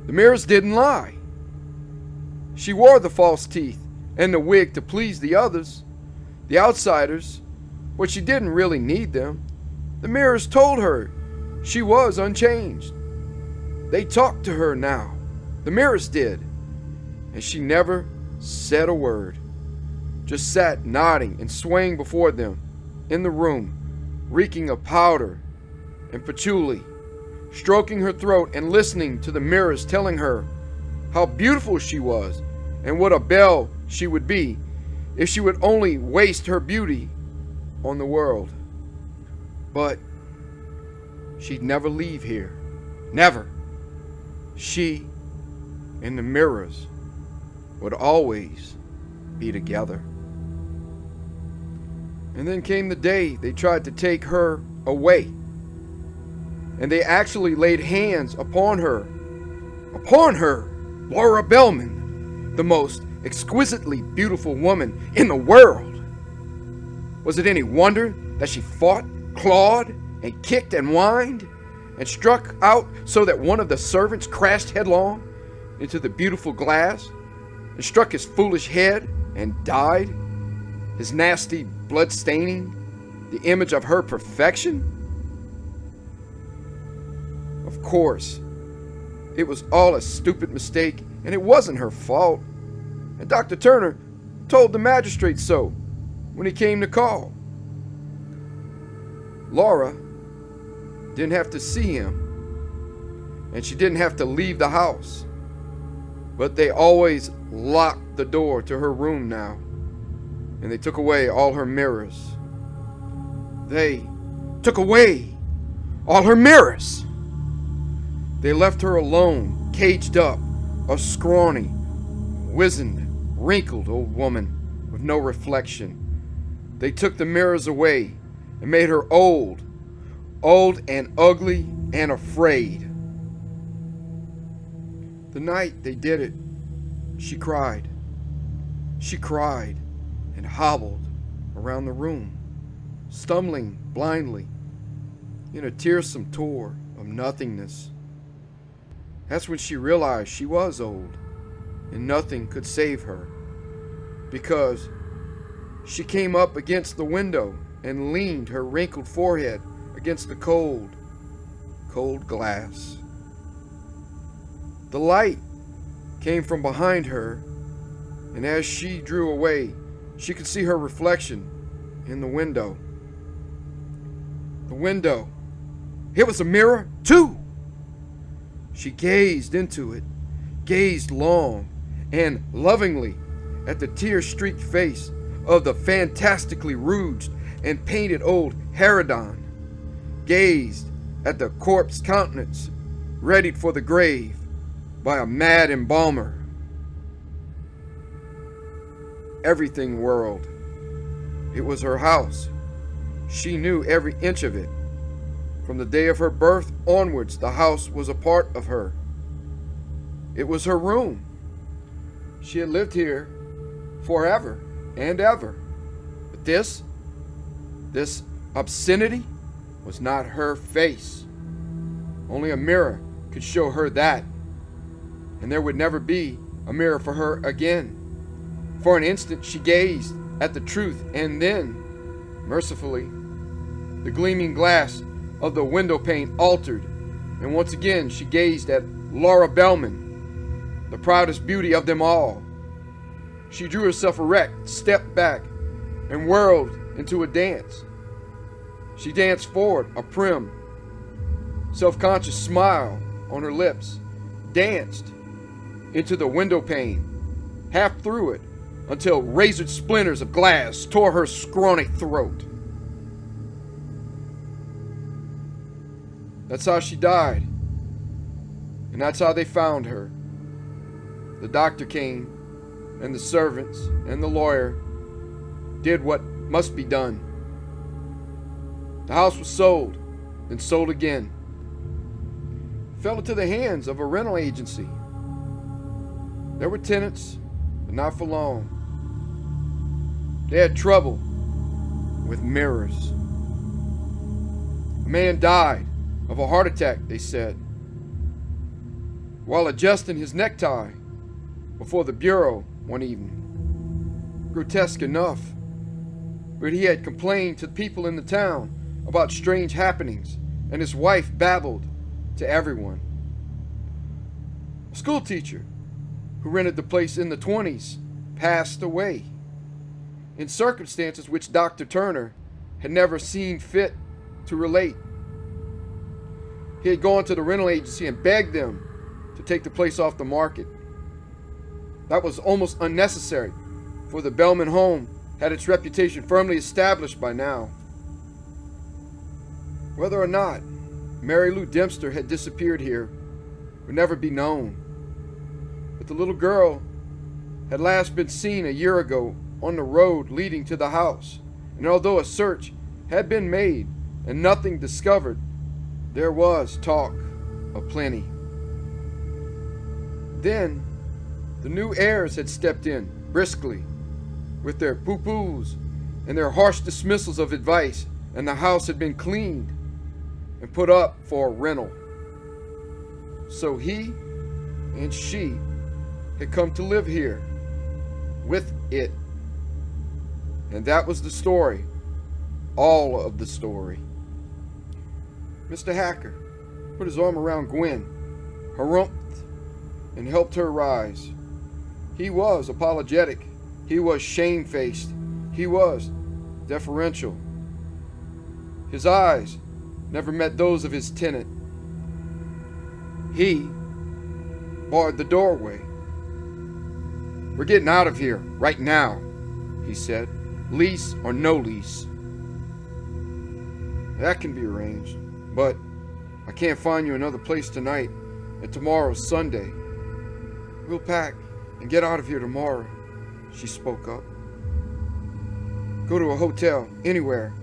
The mirrors didn't lie. She wore the false teeth and the wig to please the others, the outsiders, but she didn't really need them. The mirrors told her she was unchanged. They talked to her now. The mirrors did. And she never said a word. Just sat nodding and swaying before them in the room, reeking of powder and patchouli, stroking her throat and listening to the mirrors telling her how beautiful she was and what a belle she would be if she would only waste her beauty on the world. But she'd never leave here. Never. She and the mirrors would always be together. And then came the day they tried to take her away. And they actually laid hands upon her. Upon her, Laura Bellman, the most exquisitely beautiful woman in the world. Was it any wonder that she fought, clawed, and kicked and whined, and struck out so that one of the servants crashed headlong into the beautiful glass, and struck his foolish head and died, his nasty blood staining the image of her perfection? Of course, it was all a stupid mistake, and it wasn't her fault. And Dr. Turner told the magistrate so when he came to call. Laura didn't have to see him, and she didn't have to leave the house. But they always locked the door to her room now, and they took away all her mirrors. They took away all her mirrors. They left her alone, caged up, a scrawny, wizened, wrinkled old woman with no reflection. They took the mirrors away and made her old and ugly and afraid. The night they did it, she cried. She cried and hobbled around the room, stumbling blindly in a tearsome tour of nothingness. That's when she realized she was old and nothing could save her, because she came up against the window and leaned her wrinkled forehead against the cold glass. The light came from behind her, and as she drew away, she could see her reflection in the window. The window. It was a mirror, too! She gazed into it, gazed long and lovingly at the tear-streaked face of the fantastically rouged and painted old harridan, gazed at the corpse countenance readied for the grave by a mad embalmer. Everything whirled. It was her house. She knew every inch of it. From the day of her birth onwards, the house was a part of her. It was her room. She had lived here forever and ever. But this obscenity was not her face. Only a mirror could show her that. And there would never be a mirror for her again. For an instant she gazed at the truth, and then, mercifully, the gleaming glass of the window pane altered, and once again she gazed at Laura Bellman, the proudest beauty of them all. She drew herself erect, stepped back, and whirled into a dance. She danced forward, a prim, self-conscious smile on her lips, danced into the window pane, half through it, until razored splinters of glass tore her scrawny throat. That's how she died, and that's how they found her. The doctor came, and the servants and the lawyer did what must be done. The house was sold, then sold again. Fell into the hands of a rental agency. There were tenants, but not for long. They had trouble with mirrors. A man died of a heart attack, they said, while adjusting his necktie before the bureau one evening. Grotesque enough, but he had complained to people in the town about strange happenings, and his wife babbled to everyone. A school teacher who rented the place in the 20s passed away in circumstances which Dr. Turner had never seen fit to relate. He had gone to the rental agency and begged them to take the place off the market. That was almost unnecessary, for the Bellman home had its reputation firmly established by now. Whether or not Mary Lou Dempster had disappeared here would never be known. But the little girl had last been seen a year ago on the road leading to the house, and although a search had been made and nothing discovered, there was talk aplenty. Then the new heirs had stepped in briskly with their poo-poos and their harsh dismissals of advice, and the house had been cleaned and put up for rental. So he and she had come to live here with it. And that was the story, all of the story. Mr. Hacker put his arm around Gwen, harumphed, and helped her rise. He was apologetic. He was shamefaced. He was deferential. His eyes never met those of his tenant. He barred the doorway We're getting out of here, right now, he said. Lease or no lease. That can be arranged, but I can't find you another place tonight, and tomorrow's Sunday. We'll pack and get out of here tomorrow, she spoke up. Go to a hotel, anywhere,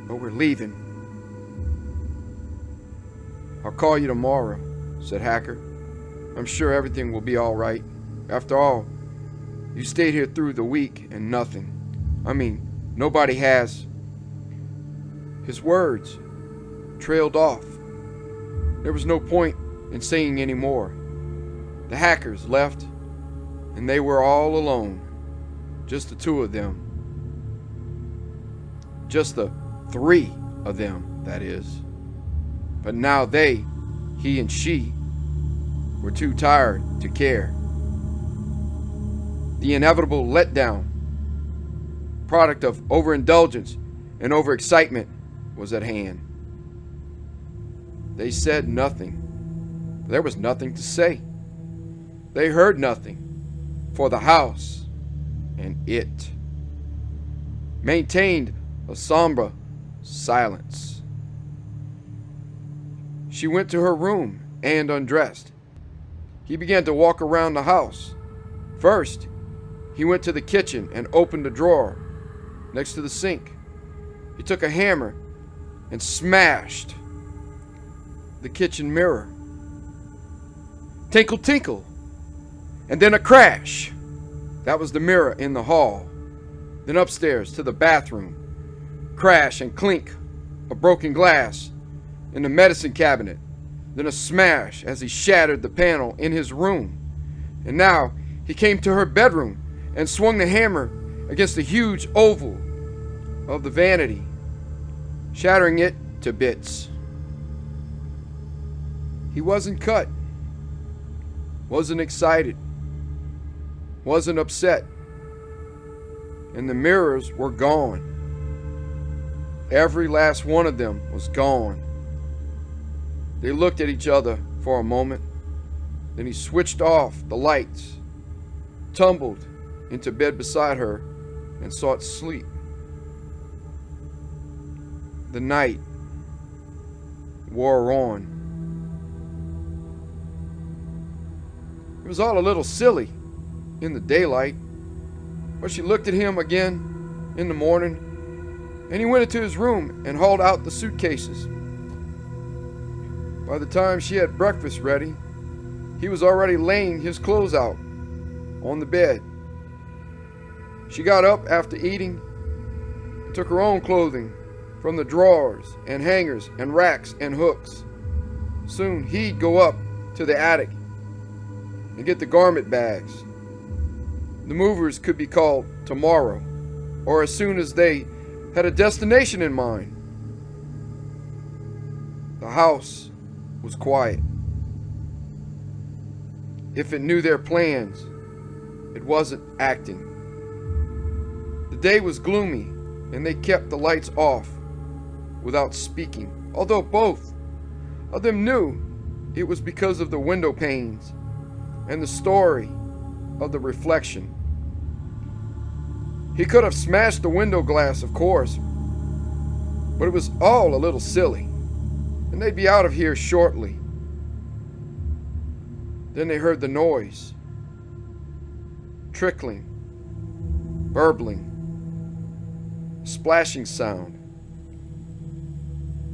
but we're leaving. I'll call you tomorrow, said Hacker. I'm sure everything will be all right. After all, you stayed here through the week and nothing. I mean, nobody has. His words trailed off. There was no point in saying any more. The hackers left, and they were all alone. Just the two of them. Just the three of them, that is. But now they, he and she, were too tired to care. The inevitable letdown, product of overindulgence and overexcitement, was at hand. They said nothing. There was nothing to say. They heard nothing, for the house and it maintained a somber silence. She went to her room and undressed. He began to walk around the house. First, he went to the kitchen and opened a drawer next to the sink. He took a hammer and smashed the kitchen mirror. Tinkle, tinkle, and then a crash. That was the mirror in the hall. Then upstairs to the bathroom. Crash and clink of broken glass in the medicine cabinet. Then a smash as he shattered the panel in his room. And now he came to her bedroom and swung the hammer against the huge oval of the vanity, shattering it to bits. He wasn't cut, wasn't excited, wasn't upset, and the mirrors were gone. Every last one of them was gone. They looked at each other for a moment. Then he switched off the lights, tumbled into bed beside her, and sought sleep. The night wore on. It was all a little silly in the daylight, but she looked at him again in the morning, and he went into his room and hauled out the suitcases. By the time she had breakfast ready, he was already laying his clothes out on the bed. She got up after eating and took her own clothing from the drawers and hangers and racks and hooks. Soon he'd go up to the attic and get the garment bags. The movers could be called tomorrow, or as soon as they had a destination in mind. The house was quiet. If it knew their plans, it wasn't acting. The day was gloomy, and they kept the lights off without speaking, although both of them knew it was because of the window panes and the story of the reflection. He could have smashed the window glass, of course, but it was all a little silly, and they'd be out of here shortly. Then they heard the noise. Trickling, burbling, splashing sound.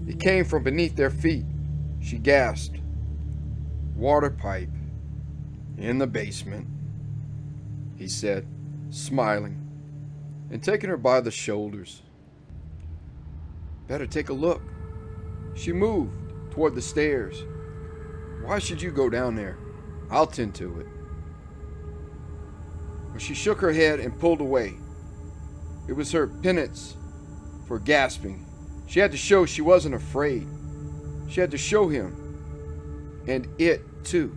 It came from beneath their feet. She gasped. Water pipe in the basement, he said, smiling and taking her by the shoulders. Better take a look. She moved toward the stairs. Why should you go down there? I'll tend to it. But she shook her head and pulled away. It was her penance for gasping. She had to show she wasn't afraid. She had to show him, and it too.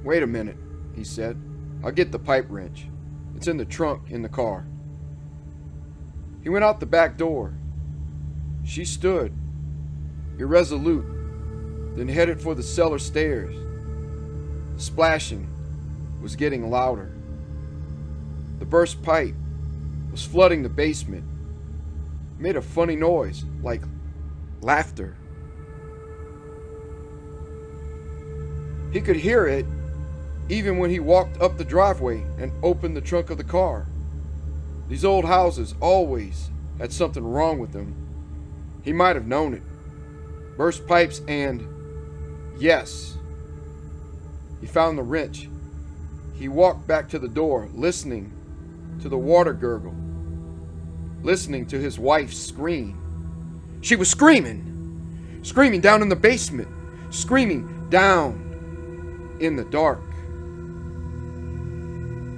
Wait a minute, he said. I'll get the pipe wrench. It's in the trunk in the car. He went out the back door. She stood, irresolute, then headed for the cellar stairs. Splashing was getting louder. The burst pipe was flooding the basement. It made a funny noise, like laughter. He could hear it even when he walked up the driveway and opened the trunk of the car. These old houses always had something wrong with them. He might have known it. Burst pipes and, yes, he found the wrench. He walked back to the door, listening to the water gurgle, listening to his wife scream. She was screaming down in the basement, screaming down in the dark.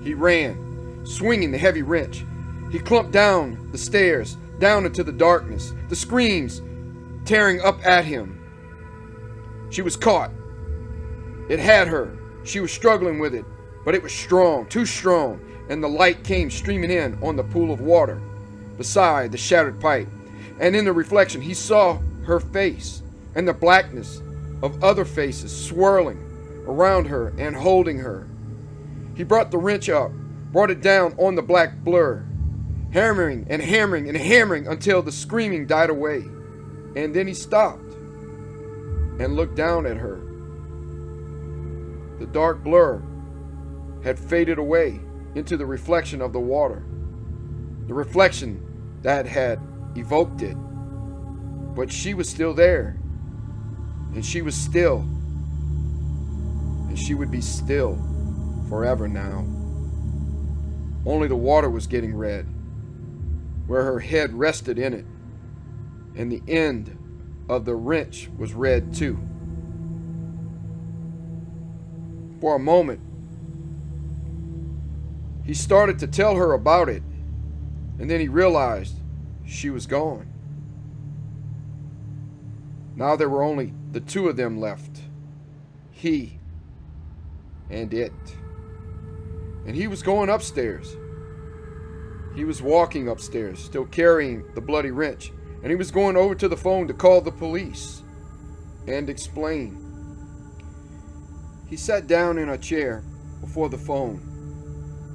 He ran, swinging the heavy wrench. He clumped down the stairs, down into the darkness, the screams tearing up at him. She was caught. It had her. She was struggling with it, but it was strong, too strong, and the light came streaming in on the pool of water beside the shattered pipe. And in the reflection, he saw her face and the blackness of other faces swirling around her and holding her. He brought the wrench up, brought it down on the black blur, hammering and hammering and hammering until the screaming died away. And then he stopped and looked down at her. The dark blur had faded away into the reflection of the water, the reflection that had evoked it. But she was still there, and she was still, and she would be still forever now. Only the water was getting red, where her head rested in it, and the end of the wrench was red too. For a moment, he started to tell her about it, and then he realized she was gone. Now there were only the two of them left, he and it. And he was going upstairs. He was walking upstairs, still carrying the bloody wrench, and he was going over to the phone to call the police and explain. He sat down in a chair before the phone,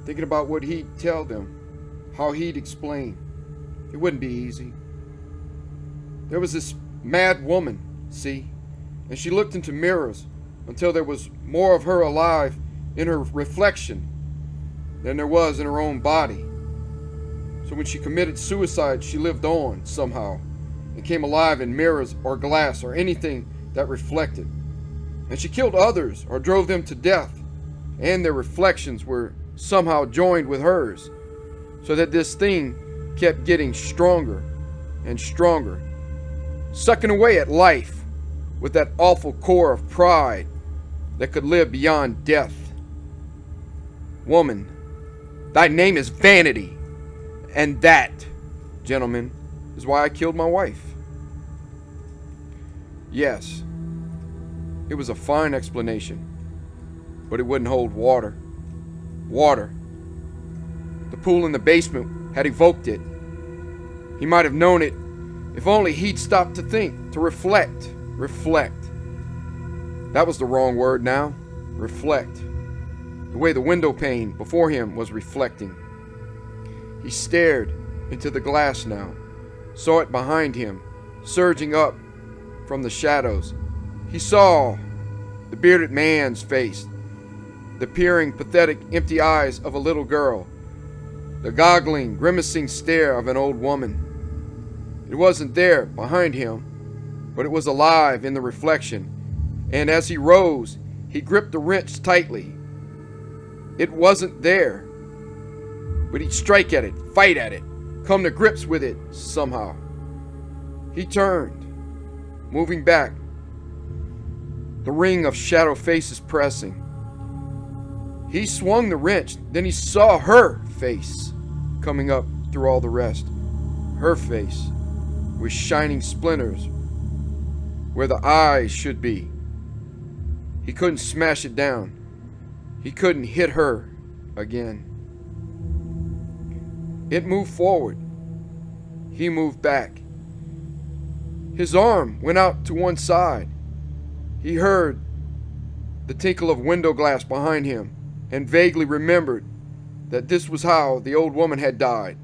thinking about what he'd tell them, how he'd explain. It wouldn't be easy. There was this mad woman, see, and she looked into mirrors until there was more of her alive in her reflection than there was in her own body. So when she committed suicide, she lived on somehow and came alive in mirrors or glass or anything that reflected. And she killed others or drove them to death, and their reflections were somehow joined with hers, so that this thing kept getting stronger and stronger, sucking away at life with that awful core of pride that could live beyond death. Woman, thy name is vanity, and that, gentlemen, is why I killed my wife. Yes, it was a fine explanation, but it wouldn't hold water. Water. The pool in the basement had evoked it. He might have known it if only he'd stopped to think, to reflect. Reflect. That was the wrong word now. Reflect. The way the window pane before him was reflecting. He stared into the glass now, saw it behind him, surging up from the shadows. He saw the bearded man's face, the peering, pathetic, empty eyes of a little girl, the goggling, grimacing stare of an old woman. It wasn't there behind him, but it was alive in the reflection, and as he rose, he gripped the wrench tightly. It wasn't there, but he'd strike at it, fight at it, come to grips with it somehow. He turned, moving back, the ring of shadow faces pressing. He swung the wrench, then he saw her face coming up through all the rest. Her face with shining splinters where the eyes should be. He couldn't smash it down. He couldn't hit her again. It moved forward. He moved back. His arm went out to one side. He heard the tinkle of window glass behind him and vaguely remembered that this was how the old woman had died.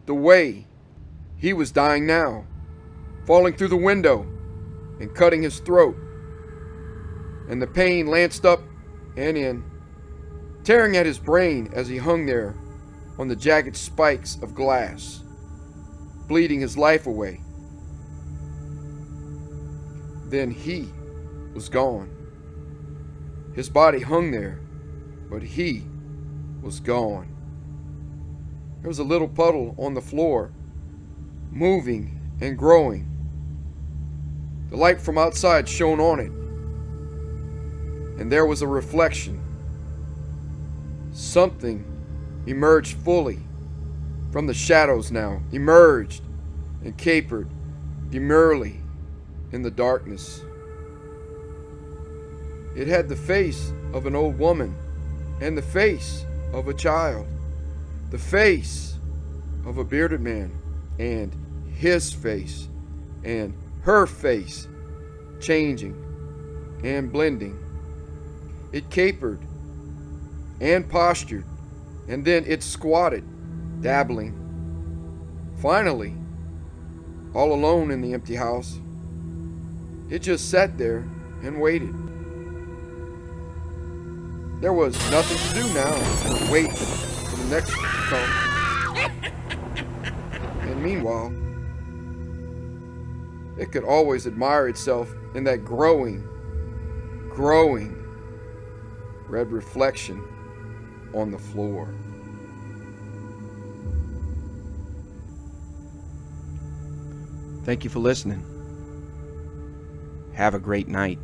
The way he was dying now, falling through the window and cutting his throat. And the pain lanced up and in, tearing at his brain as he hung there on the jagged spikes of glass, bleeding his life away. Then he was gone. His body hung there, but he was gone. There was a little puddle on the floor, moving and growing. The light from outside shone on it, and there was a reflection. Something emerged fully from the shadows now, emerged and capered demurely in the darkness. It had the face of an old woman and the face of a child, the face of a bearded man, and his face and her face changing and blending. It capered and postured, and then it squatted, dabbling. Finally, all alone in the empty house, it just sat there and waited. There was nothing to do now but wait for the next to come. And meanwhile, it could always admire itself in that growing red reflection on the floor. Thank you for listening. Have a great night.